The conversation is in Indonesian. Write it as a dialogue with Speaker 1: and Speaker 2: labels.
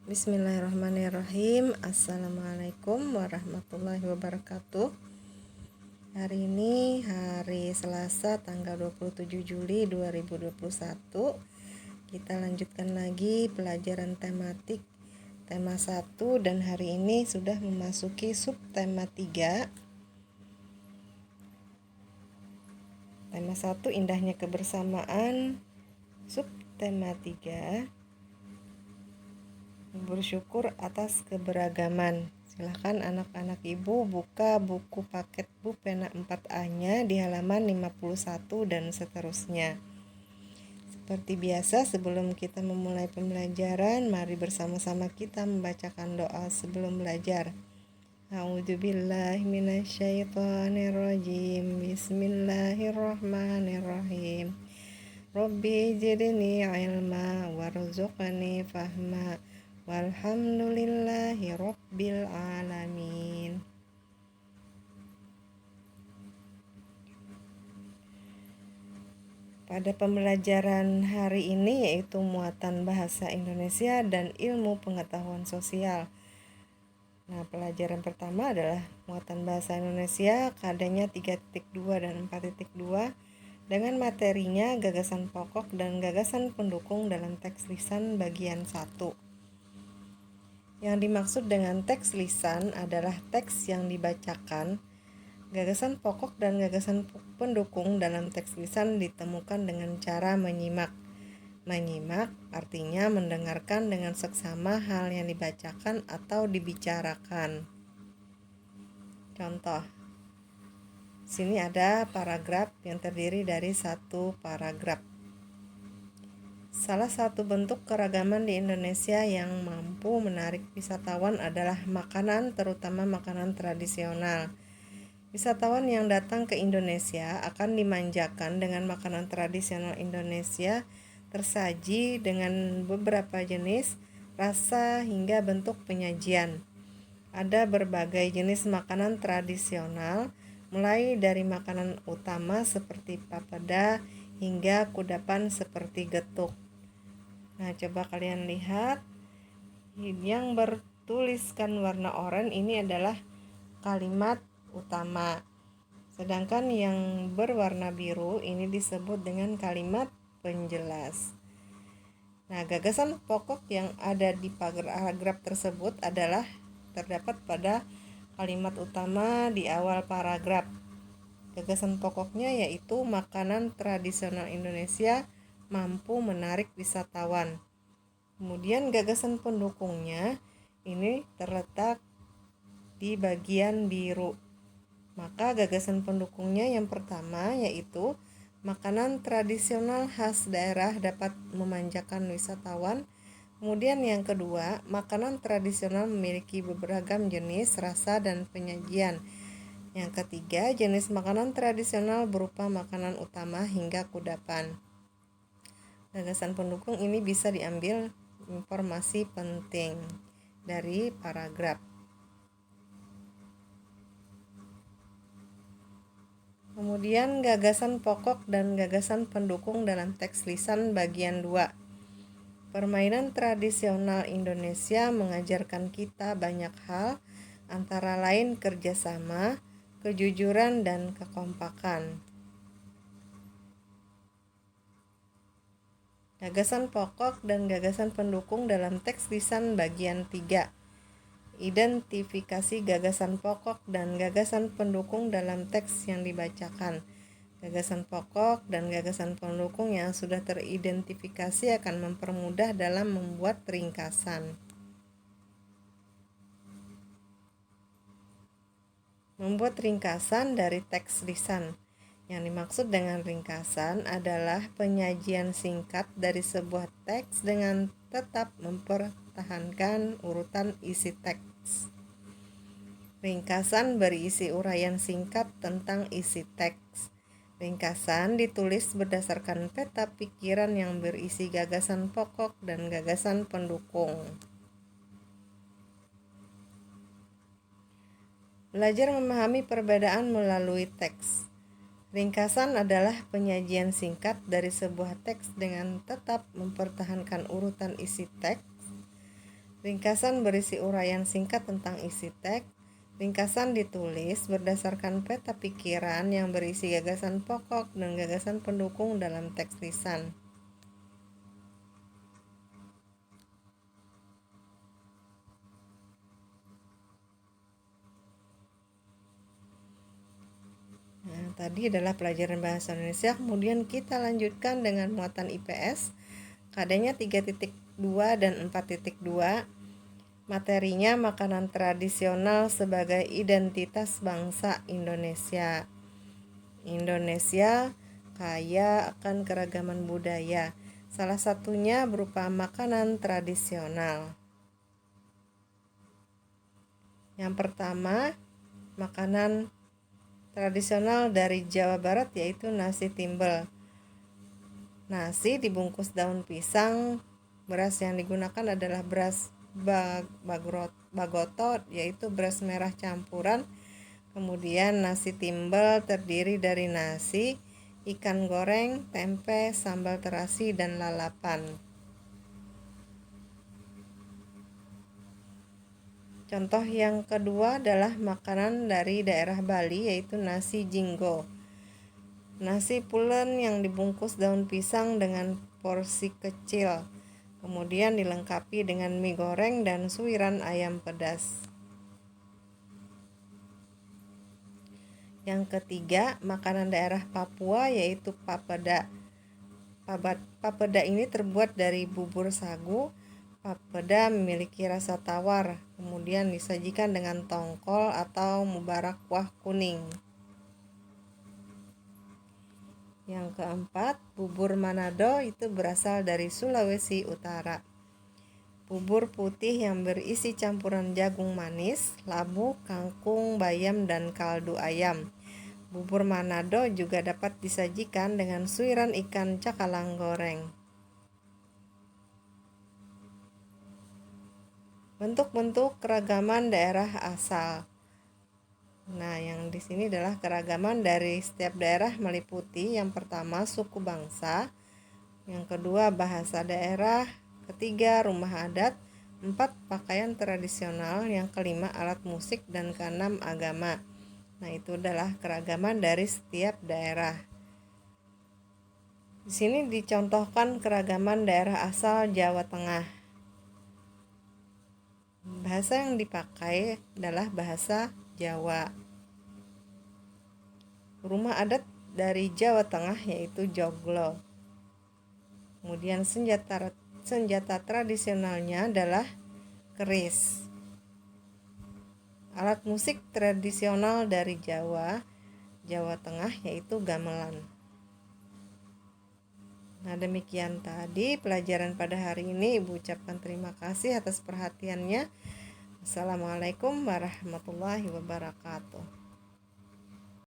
Speaker 1: Bismillahirrahmanirrahim. Assalamualaikum warahmatullahi wabarakatuh. Hari ini hari Selasa tanggal 27 Juli 2021. Kita lanjutkan lagi pelajaran tematik tema 1 dan hari ini sudah memasuki subtema 3. Tema 1 indahnya kebersamaan, subtema 3 bersyukur atas keberagaman. Silahkan anak-anak ibu buka buku paket Bu pena 4A-nya di halaman 51 dan seterusnya. Seperti biasa, sebelum kita memulai pembelajaran, mari bersama-sama kita membacakan doa sebelum belajar. A'udzubillahi minasyaitonirrajim. Bismillahirrahmanirrahim. Rabbi zidni ilma warzuqni fahma. Walhamdulillahi rabbil alamin. Pada pembelajaran hari ini yaitu muatan bahasa Indonesia dan ilmu pengetahuan sosial. Nah, pelajaran pertama adalah muatan bahasa Indonesia, kadanya 3.2 dan 4.2 dengan materinya gagasan pokok dan gagasan pendukung dalam teks lisan bagian 1. Yang dimaksud dengan teks lisan adalah teks yang dibacakan. Gagasan pokok dan gagasan pendukung dalam teks lisan ditemukan dengan cara menyimak. Menyimak artinya mendengarkan dengan seksama hal yang dibacakan atau dibicarakan. Contoh, sini ada paragraf yang terdiri dari satu paragraf. Salah satu bentuk keragaman di Indonesia yang mampu menarik wisatawan adalah makanan, terutama makanan tradisional. Wisatawan yang datang ke Indonesia akan dimanjakan dengan makanan tradisional Indonesia, tersaji dengan beberapa jenis, rasa, hingga bentuk penyajian. Ada berbagai jenis makanan tradisional, mulai dari makanan utama seperti papeda hingga kudapan seperti getuk. Nah, coba kalian lihat, yang bertuliskan warna oranye ini adalah kalimat utama. Sedangkan yang berwarna biru ini disebut dengan kalimat penjelas. Nah, gagasan pokok yang ada di paragraf tersebut adalah terdapat pada kalimat utama di awal paragraf. Gagasan pokoknya yaitu makanan tradisional Indonesia mampu menarik wisatawan. Kemudian gagasan pendukungnya ini terletak di bagian biru. Maka gagasan pendukungnya yang pertama yaitu makanan tradisional khas daerah dapat memanjakan wisatawan. Kemudian yang kedua, makanan tradisional memiliki beragam jenis, rasa, dan penyajian. Yang ketiga, jenis makanan tradisional berupa makanan utama hingga kudapan. Gagasan pendukung ini bisa diambil informasi penting dari paragraf. Kemudian gagasan pokok dan gagasan pendukung dalam teks lisan bagian 2. Permainan tradisional Indonesia mengajarkan kita banyak hal, antara lain kerjasama, kejujuran, dan kekompakan. Gagasan pokok dan gagasan pendukung dalam teks lisan bagian 3. Identifikasi gagasan pokok dan gagasan pendukung dalam teks yang dibacakan. Gagasan pokok dan gagasan pendukung yang sudah teridentifikasi akan mempermudah dalam membuat ringkasan. Membuat ringkasan dari teks lisan. Yang dimaksud dengan ringkasan adalah penyajian singkat dari sebuah teks dengan tetap mempertahankan urutan isi teks. Ringkasan berisi uraian singkat tentang isi teks. Ringkasan ditulis berdasarkan peta pikiran yang berisi gagasan pokok dan gagasan pendukung. Belajar memahami perbedaan melalui teks. Ringkasan adalah penyajian singkat dari sebuah teks dengan tetap mempertahankan urutan isi teks. Ringkasan berisi uraian singkat tentang isi teks. Ringkasan ditulis berdasarkan peta pikiran yang berisi gagasan pokok dan gagasan pendukung dalam teks lisan. Nah, tadi adalah pelajaran bahasa Indonesia. Kemudian kita lanjutkan dengan muatan IPS. KD-nya 3.2 dan 4.2. Materinya makanan tradisional sebagai identitas bangsa Indonesia. Indonesia kaya akan keragaman budaya. Salah satunya berupa makanan tradisional. Yang pertama, makanan tradisional dari Jawa Barat yaitu nasi timbel. Nasi dibungkus daun pisang. Beras yang digunakan adalah beras bagoto, yaitu beras merah campuran. Kemudian nasi timbel terdiri dari nasi, ikan goreng, tempe, sambal terasi, dan lalapan. Contoh yang kedua adalah makanan dari daerah Bali yaitu nasi jinggo. Nasi pulen yang dibungkus daun pisang dengan porsi kecil. Kemudian dilengkapi dengan mie goreng dan suiran ayam pedas. Yang ketiga, makanan daerah Papua yaitu papeda. Papeda ini terbuat dari bubur sagu. Papeda memiliki rasa tawar, kemudian disajikan dengan tongkol atau mubarak kuah kuning. Yang keempat, bubur Manado itu berasal dari Sulawesi Utara. Bubur putih yang berisi campuran jagung manis, labu, kangkung, bayam, dan kaldu ayam. Bubur Manado juga dapat disajikan dengan suiran ikan cakalang goreng. Bentuk-bentuk keragaman daerah asal. Nah, yang di sini adalah keragaman dari setiap daerah meliputi yang pertama suku bangsa, yang kedua bahasa daerah, ketiga rumah adat, 4 pakaian tradisional, yang kelima alat musik, dan keenam agama. Nah, itu adalah keragaman dari setiap daerah. Di sini dicontohkan keragaman daerah asal Jawa Tengah. Bahasa yang dipakai adalah bahasa Jawa. Rumah adat dari Jawa Tengah yaitu joglo. Kemudian senjata tradisionalnya adalah keris. Alat musik tradisional dari Jawa Tengah yaitu gamelan. Nah, demikian tadi pelajaran pada hari ini. Ibu ucapkan terima kasih atas perhatiannya. Assalamualaikum warahmatullahi wabarakatuh.